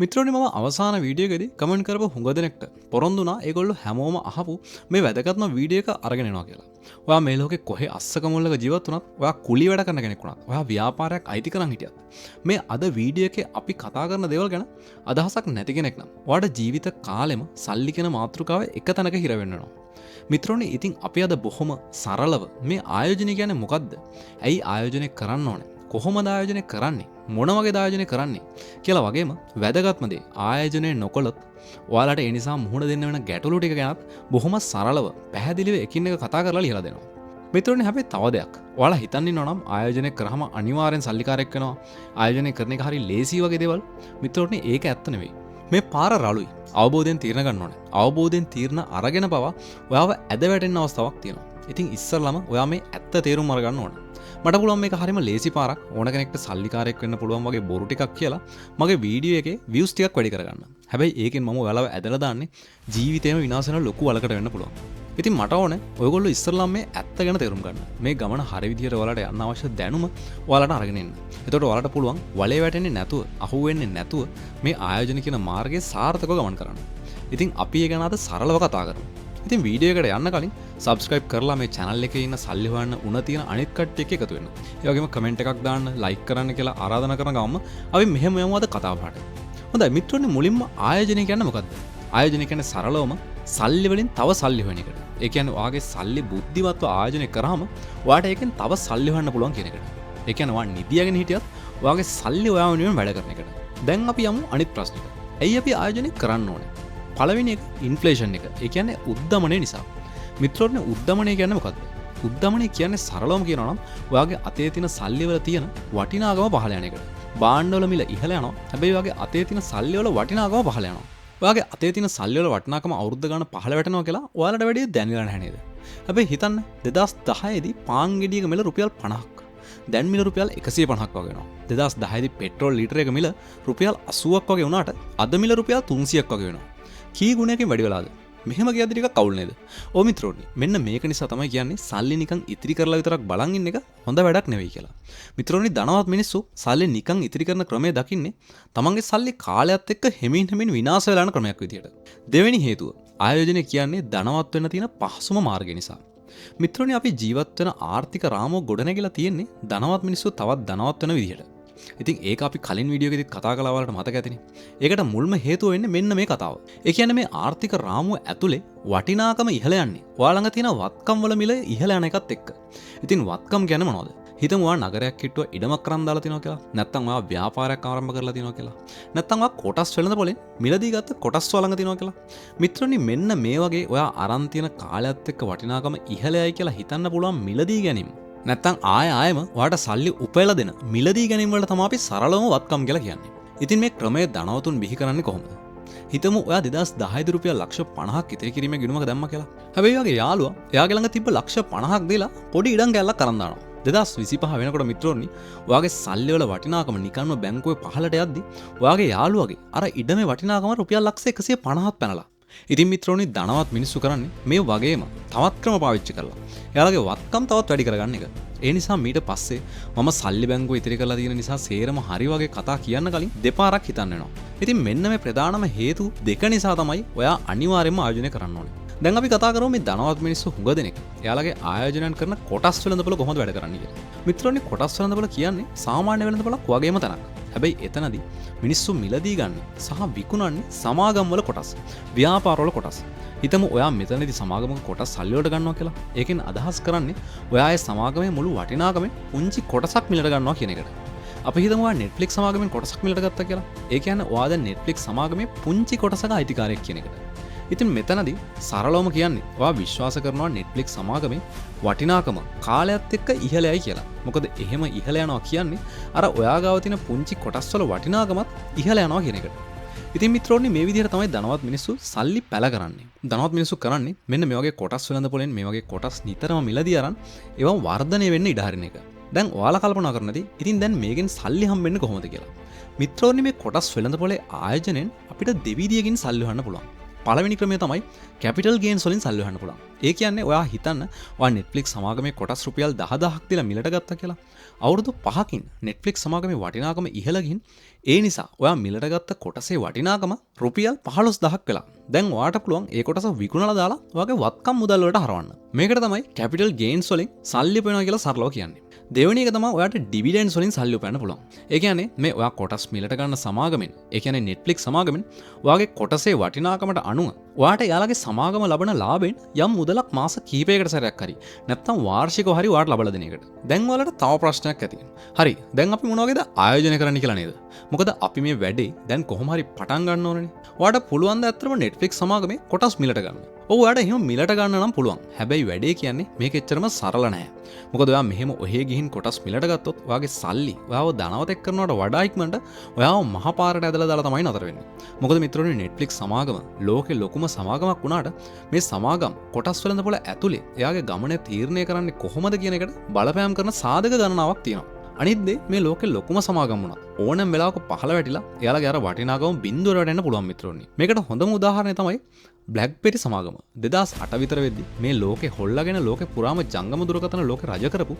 මිත්‍රෝනි මම අවසාන වීඩියෝකදී කමෙන්ට් කරපු හුඟ දෙනෙක්ට පොරොන්දු වුණා ඒගොල්ලෝ හැමෝම අහපු මේ වැදගත්ම වීඩියෝ එක අරගෙන එනවා කියලා. ඔයා මේ ලෝකේ කොහේ අස්සක මුල්ලක ජීවත් වුණත්, ඔයා කුලි වැඩ කරන කෙනෙක් වුණත්, ඔයා ව්‍යාපාරයක් අයිති කරන් හිටියත් මේ අද වීඩියෝ එකේ අපි කතා කරන දේවල් ගැන අදහසක් නැති කෙනෙක් නම් ඔයාට ජීවිත කාලෙම සල්ලි කියන මාතෘකාව එක තැනක හිර වෙන්න වෙනවා. මිත්‍රෝනි ඉතින් අපි අද බොහොම සරලව මේ ආයෝජනය කියන්නේ මොකද්ද? ඇයි ආයෝජනය කරන්න ඕනේ? කොහොමද ආයෝජනය කරන්නේ? මොන වගේ ආයෝජනය කරන්නේ කියලා වගේම වැදගත්ම දේ ආයෝජනය නොකළොත් ඔයාලට ඒ නිසා මුහුණ දෙන්න වෙන ගැටලු ටික ගැනත් බොහොම සරලව පැහැදිලිව එකින් එක කතා කරලා ලියලා දෙනවා. මිත්‍රෝනි හැබැයි තව දෙයක්. ඔයාලා හිතන්නේ නෝනම් ආයෝජනය කරාම අනිවාර්යෙන් සල්ලිකාරයෙක් වෙනවා. ආයෝජනය කරන එක හරි ලේසි වගේ දේවල්. මිත්‍රෝනි ඒක ඇත්ත නෙවෙයි. මේ පාර රළුයි. අවබෝධයෙන් තීරණ ගන්න ඕනේ. අවබෝධයෙන් තීරණ අරගෙන පවා ඔයාව ඇද වැටෙන්න අවස්ථාවක් තියෙනවා. ඉතින් ඉස්සල්ලාම ඔයා මේ ඇත්ත තේරුම් අරගන්න ඕනේ. මට පුළුවන් මේක හරිම ලේසි පාරක් ඕන කෙනෙක්ට සල්ලිකාරයෙක් වෙන්න පුළුවන් වගේ බොරු ටිකක් කියලා මගේ වීඩියෝ එකේ views ටිකක් වැඩි කරගන්න. හැබැයි ඒකෙන් මම ඔයාලව ඇදලා දාන්නේ ජීවිතේම විනාශ වෙන ලොකු වලකට වෙන්න පුළුවන්. ඉතින් මට ඕනේ ඔයගොල්ලෝ ඉස්සරළම මේ ඇත්ත ගැන තේරුම් ගන්න. මේ ගමන හරි විදියට ඔයාලට යන්න අවශ්‍ය දැනුම ඔයාලට අරගෙන එන්න. එතකොට ඔයාලට පුළුවන් වලේ වැටෙන්නේ නැතුව, අහු වෙන්නේ නැතුව මේ ආයෝජන කියන මාර්ගයේ සාර්ථකව ගමන් කරන්න. ඉතින් අපි ඒ ගැන අද සරලව කතා කරමු. ඉතින් වීඩියෝ එකට යන්න කලින් subscribe කරලා මේ channel එකේ ඉන්න සල්ලි හොයන්න උණ තියෙන අනිත් කට්ටිය එක්ක එකතු වෙන්න. ඒ වගේම comment එකක් දාන්න, like කරන්න කියලා ආරාධනා කරන ගමන් අපි මෙහෙම යමු අද කතාව පාට. හොඳයි මිත්‍රෝනි මුලින්ම ආයෝජනය කියන්නේ මොකද්ද? ආයෝජනය කියන්නේ සරලවම සල්ලි වලින් තව සල්ලි හොයන එකට. ඒ කියන්නේ ඔයාගේ සල්ලි බුද්ධිමත්ව ආයෝජනය කරාම ඔයාට ඒකෙන් තව සල්ලි හොයන්න පුළුවන් කියන එකට. ඒ කියන්නේ ඔයා නිදියගෙන හිටියත් ඔයාගේ සල්ලි ඔයා වෙනුවෙන් වැඩ කරන එකට. දැන් අපි යමු අනිත් ප්‍රශ්නෙට. ඇයි අපි ආයෝජනය කරන්න ඕනේ? පළවෙනි එක ඉන්ෆ්ලේෂන් එක. ඒ කියන්නේ උද්දමනය නිසා. මිත්‍රෝනි උද්දමනය කියන්නේ මොකද්ද? උද්දමනය කියන්නේ සරලවම කියනවා නම් ඔයාගේ අතේ තියෙන සල්ලි වල තියෙන වටිනාකම පහළ යන එකට. භාණ්ඩ වල මිල ඉහළ යනවා. හැබැයි ඔයාගේ අතේ තියෙන සල්ලි වල වටිනාකම පහළ යනවා. ඔයාගේ අතේ තියෙන සල්ලි වල වටිනාකම අවුරුද්ද ගන්න පහළ වැටෙනවා කියලා ඔයාලට වැඩි දැනගලා නැහැ නේද? හැබැයි හිතන්න 2010 දී පාන් ගෙඩියක මිල රුපියල් 50ක්. දැන් මිල රුපියල් 150ක් වගේ වෙනවා. 2010 දී පෙට්‍රෝල් ලීටර එක මිල රුපියල් 80ක් වගේ වුණාට අද මිල රුපියල් 300ක් වගේ වෙනවා. කී ගුණයකින් වැඩි වෙලාද? මෙහෙම කියද්දි ටිකක් කවුල් නේද? ඔව් මිත්‍රෝනි, මෙන්න මේක නිසා තමයි කියන්නේ සල්ලි නිකන් ඉතිරි කරලා විතරක් බලන් ඉන්න එක හොඳ වැඩක් නෙවෙයි කියලා. මිත්‍රෝනි, ධනවත් මිනිස්සු සල්ලි නිකන් ඉතිරි කරන ක්‍රමය දකින්නේ තමන්ගේ සල්ලි කාලයත් එක්ක හිමින් විනාශ වෙලා යන ක්‍රමයක් විදියට. දෙවෙනි හේතුව, ආයෝජනය කියන්නේ ධනවත් වෙන්න තියෙන පහසුම මාර්ගය නිසා. මිත්‍රෝනි, අපි ජීවත් වෙන ආර්ථික රාමුව ගොඩනැගිලා තියෙන්නේ ධනවත් මිනිස්සු තවත් ධනවත් වෙන විදියට. ඉතින් ඒක අපි කලින් වීඩියෝ එකේදීත් කතා කළා වලට මතක ඇතිනේ. ඒකට මුල්ම හේතුව වෙන්නේ මෙන්න මේ කතාව. ඒ කියන්නේ මේ ආර්ථික රාමුව ඇතුලේ වටිනාකම ඉහළ යන්නේ ඔයා ළඟ තියෙන වත්කම් වල මිල ඉහළ යන එකත් එක්ක. ඉතින් වත්කම් කියන්නේ මොනවද? හිතමු ඔයා නගරයක් හිටුව ඉඩමක් කරන් දාලා තිනවා කියලා. නැත්නම් ඔයා ව්‍යාපාරයක් ආරම්භ කරලා තිනවා කියලා. නැත්නම් ඔයා කොටස් වෙළඳ පොලෙන් මිලදී ගත්ත කොටස් ඔයා ළඟ තිනවා කියලා. මිත්‍රෝනි, මෙන්න මේ වගේ ඔයා අරන් තියෙන කාලයත් එක්ක වටිනාකම ඉහළයයි කියලා හිතන්න පුළුවන් මිලදී ගැනීම. නැත්තම් ආයෙම ඔයාට සල්ලි උපයලා දෙන මිලදී ගැනීම වලට තමයි අපි සරලවම වත්කම් කියලා කියන්නේ. ඉතින් මේ ක්‍රමය ධනවතුන් බිහි කරන්නේ කොහොමද? හිතමු ඔයා 2010 දී රුපියල් ලක්ෂ 50ක් ඉතිරි කිරීමේ ගිණුමක දැම්මා කියලා. හැබැයි ඔයාගේ යාළුවා එයාගේ ළඟ තිබ්බ ලක්ෂ 50ක් දීලා පොඩි ඉඩම් කැල්ලක් අරන් දානවා. 2025 වෙනකොට මිත්‍රෝනි, ඔයාගේ සල්ලි වල වටිනාකම නිකන්ම බැංකුවේ පහළට යද්දි ඔයාගේ යාළුවාගේ අර ඉඩමේ වටිනාකම රුපියල් ලක්ෂ 150ක් පැනලා. ඉතින් මිත්‍රෝනි, ධනවත් මිනිස්සු කරන්නේ මේ වගේම තවත් ක්‍රම පාවිච්චි කරලා එයාලගේ වත්කම් තවත් වැඩි කරගන්න එක. ඒ නිසා මීට පස්සේ මම සල්ලි බැංකුව ඉතිරි කරලා තියෙන නිසා සේරම හරි වගේ කතා කියන්න කලින් දෙපාරක් හිතන්න වෙනවා. ඉතින් මෙන්න මේ ප්‍රධානම හේතු දෙක නිසා තමයි ඔයා අනිවාර්යයෙන්ම ආයෝජනය කරන්න ඕනේ. දැන් අපි කතා කරමු මේ ධනවත් මිනිස්සු හුඟ දෙනෙක් එයාලගේ ආයෝජනයන් කරන කොටස් වෙළඳපොළ කොහොමද වැඩ කරන්නේ කියලා. මිත්‍රෝනි, කොටස් වෙළඳපොළ කියන්නේ සාමාන්‍ය වෙළඳපොළක් වගේම තැනක්. හැබැයි එතනදී මිනිස්සු මිලදී ගන්න සහ විකුණන්නේ සමාගම් වල කොටස්, ව්‍යාපාර වල කොටස්. හිතමු ඔයා මෙතනදී සමාගමක කොටස් සල්ලි වලට ගන්නවා කියලා. ඒකෙන් අදහස් කරන්නේ ඔයා ඒ සමාගමේ මුළු වටිනාකමෙන් පුංචි කොටසක් මිලට ගන්නවා කියන එකට. අපි හිතමු ඔයා Netflix සමාගමෙන් කොටසක් මිලට ගත්තා කියලා. ඒ කියන්නේ ඔයා දැන් Netflix සමාගමේ පුංචි කොටසක අයිතිකාරයෙක් කියන එකට. ඉතින් මෙතනදී සරලවම කියන්නේ ඔයා විශ්වාස කරනවා Netflix සමාගමේ වටිනාකම කාලයත් එක්ක ඉහළයයි කියලා. මොකද එහෙම ඉහළ යනවා කියන්නේ අර ඔයා ගාව තියෙන පුංචි කොටස් වල වටිනාකමත් ඉහළ යනවා කියන එකට. ඉතින් මිත්‍රෝනි, මේ විදිහට තමයි ධනවත් මිනිස්සු සල්ලි පැල කරන්නේ. ධනවත් මිනිස්සු කරන්නේ මෙන්න මේ වගේ කොටස් වෙළඳ පොලෙන් මේ වගේ කොටස් නිතරම මිලදී අරන් ඒවා වර්ධනය වෙන්න ඉඩ හරින එක. දැන් ඔයාලා කල්පනා කරනදී ඉතින් දැන් මේකෙන් සල්ලි හම්බෙන්නේ කොහොමද කියලා. මිත්‍රෝනි, මේ කොටස් වෙළඳ පොලේ ආයෝජනෙන් අපිට දෙවිදියකින් සල්ලි හොයන්න පුළුවන්. පළවෙනි ක්‍රමය තමයි කැපිටල් ගේන්ස් වලින් සල්ලි හොයන්න පුළුවන්. ඒ කියන්නේ ඔයා හිතන්න ඔයා Netflix සමාගමේ කොටස් රුපියල් 10000ක් දීලා මිලට ගත්තා කියලා. අවුරුදු 5කින් Netflix සමාගමේ වටිනාකම ඉහළ ගිහින් ඒ නිසා ඔයා මිලට ගත්ත කොටසේ වටිනාකම රුපියල් 15000ක් වෙලා. දැන් ඔයාට පුළුවන් ඒ කොටස විකුණලා දාලා ඔයාගේ වත්කම් මුදල් වලට හරවන්න. මේකට තමයි capital gains වලින් සල්ලි උපයනවා කියලා සරලව කියන්නේ. දෙවෙනි එක තමයි ඔයාට dividends වලින් සල්ලි උපයන්න පුළුවන්. ඒ කියන්නේ මේ ඔයා කොටස් මිලට ගන්න සමාගමෙන්, ඒ කියන්නේ Netflix සමාගමෙන් ඔයාගේ කොටසේ වටිනාකමට අනුව ඔයාට එයාලගේ සමාගම ලබන ලාභයෙන් යම් මුදලක් මාස කිහිපයකට සැරයක් හරි නැත්නම් වාර්ෂිකව හරි ඔයාට ලබලා දෙන එකට. දැන් ඔයාලට තව ප්‍රශ්නයක් ඇති වෙනවා. හරි. දැන් අපි මොන වගේද ආයෝජනය කරන්න කියලා නේද? මොකද අපි මේ වැඩේ දැන් කොහොම හරි පටන් ගන්න ඕනනේ. ඔයාට පුළුවන් ද ඇත්තටම Netflix සමාගමේ කොටස් මිලට ගන්න. ඔව් ඔයාට එහෙම මිලට ගන්න නම් පුළුවන්. හැබැයි වැඩේ කියන්නේ මේක එච්චරම සරල නැහැ. මොකද ඔයා මෙහෙම ඔහෙ ගිහින් කොටස් මිලට ගත්තොත් ඔයාගේ සල්ලි ඔයාව ධනවතෙක් කරනවට වඩා ඉක්මනට ඔයාව මහ පාරට ඇදලා දාලා තමයි නතර වෙන්නේ. මොකද මිත්‍රෝනි Netflix සමාගම ලෝකේ ලොකුම සමාගමක් වුණාට මේ සමාගම් කොටස් වෙළඳපොළ ඇතුලේ එයාගේ ගමනේ තීරණය කරන්නේ කොහොමද කියන එකට බලපෑම් කරන සාධක ගණනාවක් තියෙනවා. අනිත් දේ මේ ලෝකේ ලොකුම සමාගම් වුණා. ඕනෑම වෙලාවක පහළ වැටිලා එයාලගේ අර වටිනාකම බිඳුවර වැටෙන්න පුළුවන් මිත්‍රෝනි. මේකට හොඳම උදාහරණය තමයි BlackBerry සමාගම. 2008 විතර වෙද්දි මේ ලෝකේ හොල්ලාගෙන ලෝකේ පුරාම ජංගම දුරකථන ලෝකේ රජ කරපු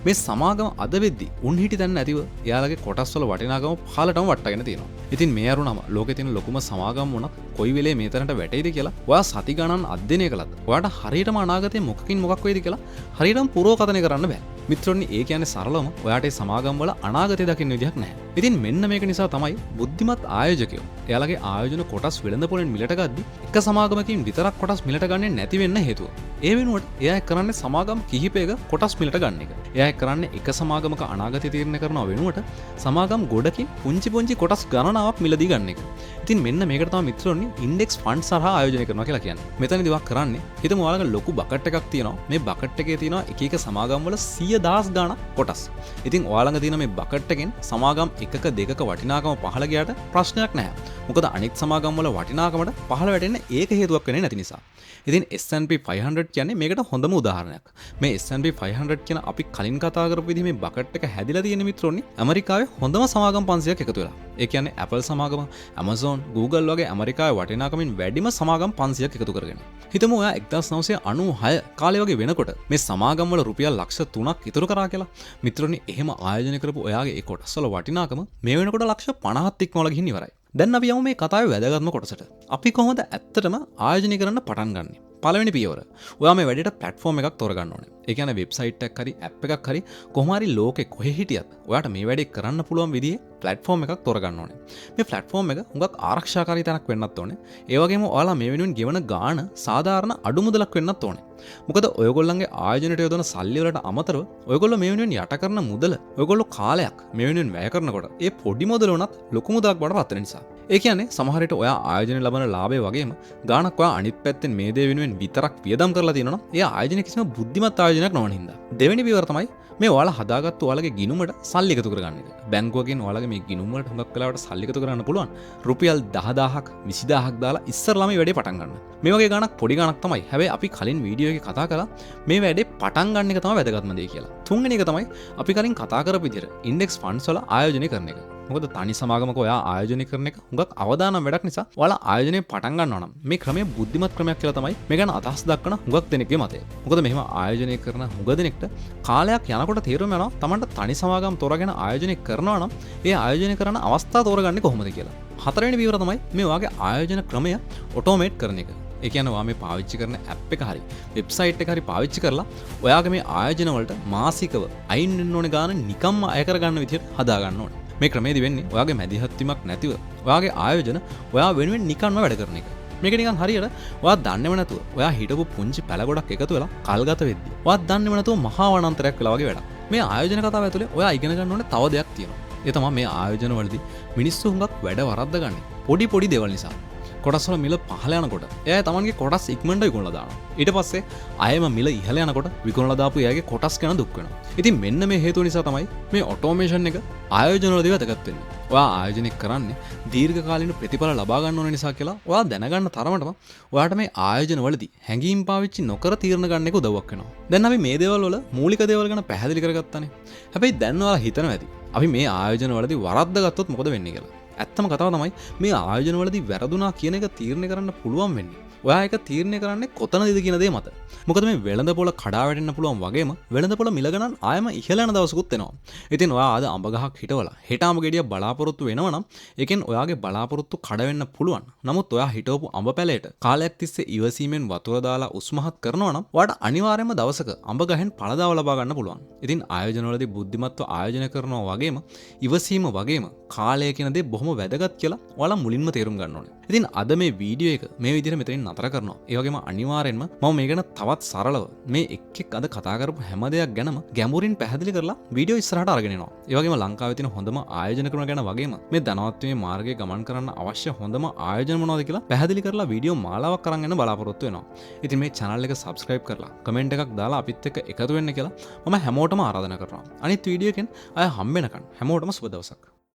මේ සමාගම අද වෙද්දි උන් හිටි දැන් නැතිව එයාලගේ කොටස් වල වටිනාකම පහළටම වට්ටගෙන තියෙනවා. ඉතින් මේ අරුණම ලෝකේ තියෙන ලොකුම සමාගම් වුණත් කොයි වෙලේ මේ තරමට වැටෙයිද කියලා ඔයා සති ගණන් අධ්‍යයනය කළත් ඔයාට හරියටම අනාගතේ මොකකින් මොකක් වෙයිද කියලා හරියටම පුරෝකථනය කරන්න බෑ. මිත්‍රෝනි ඒ කියන්නේ සරලවම ඔයාට මේ සමාගම් වල අනාගතය දකින්න විදිහක් නැහැ. ඉතින් මෙන්න මේක නිසා තමයි බුද්ධිමත් ආයෝජකයෝ එයාලගේ ආයෝජන කොටස් වෙළඳපොළෙන් මිලට ගද්දි එක සමාගමකින් විතරක් කොටස් මිලට ගන්නේ නැති වෙන්න හේතුව. ඒ වෙනුවට එයා කරන්නේ සමාගම් කිහිපයක කොටස් මිලට ගන්න එක. එයා කරන්නේ එක සමාගමක අනාගතය තීරණය කරනව වෙනුවට සමාගම් ගොඩකින් පුංචි පුංචි කොටස් ගණනාවක් මිලදී ගන්න එක. ඉතින් මෙන්න මේකට තමයි මිත්‍රෝනි ඉන්ඩෙක්ස් ෆන්ඩ් සරහා ආයෝජනය කරනවා කියලා කියන්නේ. මෙතනදී වක් කරන්නේ හිතමු ඔයාලගේ ලොකු බකට් එකක් තියෙනවා. මේ බකට් එකේ තියෙනවා එක එක සමාගම් වල 100,000 ගණන් කොටස්. ඉතින් ඔයාලඟ තියෙන මේ බකට් එකෙන් සමාගම් එකක දෙකක වටිනාකම පහළ ගියාට ප්‍රශ්නයක් නැහැ. මොකද අනිත් සමාගම් වල වටිනාකමට පහළ වැටෙන්න ඒක හේතුවක් වෙන්නේ නැති නිසා. ඉතින් S&P 500 කියන්නේ මේකට හොඳම උදාහරණයක්. මේ S&P 500 කියන අපි කලින් කතා කරපු විදිහ මේ බකට් එක හැදිලා තියෙන මිත්‍රෝනි ඇමරිකාවේ හොඳම සමාගම් 500ක් එකතු වෙලා. ඒ කියන්නේ Apple සමාගම, Amazon, Google වගේ ඇමරිකාවේ වටිනාකමින් වැඩිම සමාගම් 500ක් එකතු කරගෙන. හිතමු ඔයා 1996 කාලේ වගේ වෙනකොට මේ සමාගම් වල රුපියල් ලක්ෂ 3ක් ඉතුරු කරා කියලා. මිත්‍රෝනි එහෙම ආයෝජනය කරපු ඔයාගේ ඒ කොටස් වල වටිනාකම මේ වෙනකොට ලක්ෂ 50ක් ඉක්මවලා ගිහින් ඉවරයි. දැන් අපි යමු මේ කතාවේ වැදගත්ම කොටසට. අපි කොහොමද ඇත්තටම ආයෝජනය කරන්න පටන් ගන්නෙ? පළවෙනි පියවර. ඔයා මේ වැඩේට ප්ලැට්ෆෝම් එකක් තෝරගන්න ඕනේ. ඒ කියන්නේ වෙබ්සයිට් එකක් හරි ඇප් එකක් හරි කොහොම හරි ලෝකේ කොහෙ හිටියත් ඔයාට මේ වැඩේ කරන්න පුළුවන් විදිහේ ප්ලැට්ෆෝම් එකක් තෝරගන්න ඕනේ. මේ ප්ලැට්ෆෝම් එක හුඟක් ආරක්ෂාකාරී තැනක් වෙන්නත් ඕනේ. ඒ වගේම ඔයාලා මේ වෙනුවෙන් ගෙවන ගාණ සාධාරණ අඩු මුදලක් වෙන්නත් ඕනේ. මොකද ඔයගොල්ලන්ගේ ආයෝජනයට යොදන සල්ලි වලට අමතරව ඔයගොල්ලෝ මේ වෙනුවෙන් යට කරන මුදල ඔයගොල්ලෝ කාලයක් මේ වෙනුවෙන් වැය කරනකොට ඒ පොඩි මුදල උනත් ලොකු මුදලක් බවට පත් වෙන නිසා. ඒ කියන්නේ සමහර විට ඔයා ආයෝජන ලබන ලාභය වගේම ගාණක් ඔයා අනිත් පැත්තෙන් මේ දේ වෙනුවෙන් විතරක් වියදම් කරලා තියෙනවා නම් ඒ ආයෝජන කිසිම බුද්ධිමත් ආයෝජනයක් නොවන හින්දා. දෙවෙනි පියවර තමයි මේ ඔයාලා හදාගත්තු ඔයාලගේ ගිණුමට සල්ලි එකතු කරගන්න එක. බැංකුවකින් ඔයාලගේ මේ ගිණුම වලට හුඟක් වෙලාවට සල්ලි එකතු කරන්න පුළුවන්. රුපියල් 10000ක් 20000ක් දාලා ඉස්සරළම මේ වැඩේ පටන් ගන්න. මේ වගේ ගාණක් පොඩි ගාණක් තමයි. හැබැයි අපි කලින් වීඩියෝ එකේ කතා කළා මේ වැඩේ පටන් ගන්න එක තමයි වැදගත්ම දේ කියලා. තුන්වෙනි එක තමයි අපි කලින් කතා කරපු විදිහට ඉන්ඩෙක්ස් ෆන්ඩ්ස් වල ආයෝජනය කරන එක. මොකද තනි සමාගමක ඔයා ආයෝජනය කරන එක හුඟක් අවදානම් වැඩක් නිසා ඔයාලා ආයෝජනය පටන් ගන්නවා නම් මේ ක්‍රමය බුද්ධිමත් ක්‍රමයක් කියලා තමයි මේ ගැන අදහස් දක්වන හුඟක් දෙනෙක්ගේ මතය. මොකද මෙහෙම ආයෝජනය කරන හුඟ දෙනෙක්ට කාලයක් යනකොට තේරුම් යනවා තමන්ට තනි සමාගම් තෝරාගෙන ආයෝජනය කරනවා නම් ඒ ආයෝජනය කරන අවස්ථාව තෝරගන්නේ කොහොමද කියලා. හතරවෙනි පියවර තමයි මේ ඔයාගේ ආයෝජන ක්‍රමය ඔටෝමේට් කරන එක. ඒ කියන්නේ ඔයා මේ පාවිච්චි කරන ඇප් එක හරි වෙබ්සයිට් එක හරි පාවිච්චි කරලා ඔයාගේ මේ ආයෝජන වලට මාසිකව අයින් වෙන්න ඕනේ ගාන නිකම්ම අය කරගන්න විදිහට හදා ගන්න ඕනේ. මේ ක්‍රමයේදී වෙන්නේ ඔයාගේ මැදිහත්වීමක් නැතිව ඔයාගේ ආයෝජන ඔයා වෙනුවෙන් නිකන්ම වැඩ කරන එක. මේක නිකන් හරියට ඔයා දන්නේම නැතුව ඔයා හිටපු පුංචි පැල ගොඩක් එකතු වෙලා කල්ගත වෙද්දි ඔයා දන්නේම නැතුව මහා වනාන්තරයක් වෙලා වගේ වැඩක්. මේ ආයෝජන කතාව ඇතුලේ ඔයා ඉගෙන ගන්න ඕනේ තව දෙයක් තියෙනවා. ඒ තමයි මේ ආයෝජන වලදී මිනිස්සු හුඟක් වැඩ වරද්දගන්නේ පොඩි දේවල් නිසා. කොටස් වල මිල පහළ යනකොට එයා තමන්ගේ කොටස් ඉක්මනට විකුණලා දානවා. ඊට පස්සේ ආයෙම මිල ඉහළ යනකොට විකුණලා දාපු එයාගේ කොටස් ගැන දුක් වෙනවා. ඉතින් මෙන්න මේ හේතුව නිසා තමයි මේ ඔටෝමේෂන් එක ආයෝජන වලදී වැදගත් වෙන්නේ. ඔයා ආයෝජනය කරන්නේ දීර්ඝකාලීන ප්‍රතිඵල ලබා ගන්න ඕන නිසා කියලා ඔයා දැනගන්න තරමටම ඔයාට මේ ආයෝජන වලදී හැඟීම් පාවිච්චි නොකර තීරණ ගන්න එක උදව්වක් වෙනවා. දැන් අපි මේ දේවල් වල මූලික දේවල් ගැන පැහැදිලි කරගත්තානේ. හැබැයි දැන් ඔයාලා හිතනවා ඇති අපි මේ ආයෝජන වලදී වරද්ද ගත්තොත් මොකද වෙන්නේ කියලා. ඇත්තම කතාව තමයි මේ ආයෝජනවලදී වැරදුනා කියන එක තීරණය කරන්න පුළුවන් වෙන්නේ ඔයා එක තීරණය කරන්නේ කොතනද කියන දේ මත. මොකද මේ වෙළඳපොළ කඩා වැටෙන්න පුළුවන් වගේම වෙළඳපොළ මිල ගණන් ආයම ඉහළ යන දවසකුත් එනවා. ඉතින් ඔයා අද අඹ ගහක් හිටවලා හෙට අඹ ගෙඩිය බලාපොරොත්තු වෙනවා නම් ඒකෙන් ඔයාගේ බලාපොරොත්තු කඩ වෙන්න පුළුවන්. නමුත් ඔයා හිටවපු අඹ පැලයට කාලයක් තිස්සේ ඉවසීමෙන් වතුර දාලා උස්මහත් කරනවා නම් ඔයාට අනිවාර්යයෙන්ම දවසක අඹ ගහෙන් පළදාව ලබා ගන්න පුළුවන්. ඉතින් ආයෝජනවලදී බුද්ධිමත්ව ආයෝජනය කරනවා වගේම ඉවසීම වගේම කාලය කියන දේ බොහොම වැදගත් කියලා ඔයාලා මුලින්ම තේරුම් ගන්න ඕනේ. ඉතින් අද මේ වීඩියෝ එක මේ විදිහට මෙතනින් නතර කරනවා. ඒ වගේම අනිවාර්යෙන්ම මම මේ ගැන තවත් සරලව මේ එක් අද කතා කරපු හැම දෙයක් ගැනම ගැඹුරින් පැහැදිලි කරලා වීඩියෝ ඉස්සරහට අරගෙන එනවා. ඒ වගේම ලංකාවේ තියෙන හොඳම ආයෝජන ක්‍රම ගැන වගේම මේ ධනවත් වීමේ මාර්ගයේ ගමන් කරන්න අවශ්‍ය හොඳම ආයෝජන මොනවද කියලා පැහැදිලි කරලා වීඩියෝ මාලාවක් අරන් යන්න බලාපොරොත්තු වෙනවා. ඉතින් මේ channel එක subscribe කරලා කමෙන්ට් එකක් දාලා අපිත් එක්ක එකතු වෙන්න කියලා මම හැමෝටම ආරාධනා කරනවා. අනිත් වීඩියෝ එකෙන් ආය හම්බ වෙනකන් හැමෝටම සුබ දවසක්.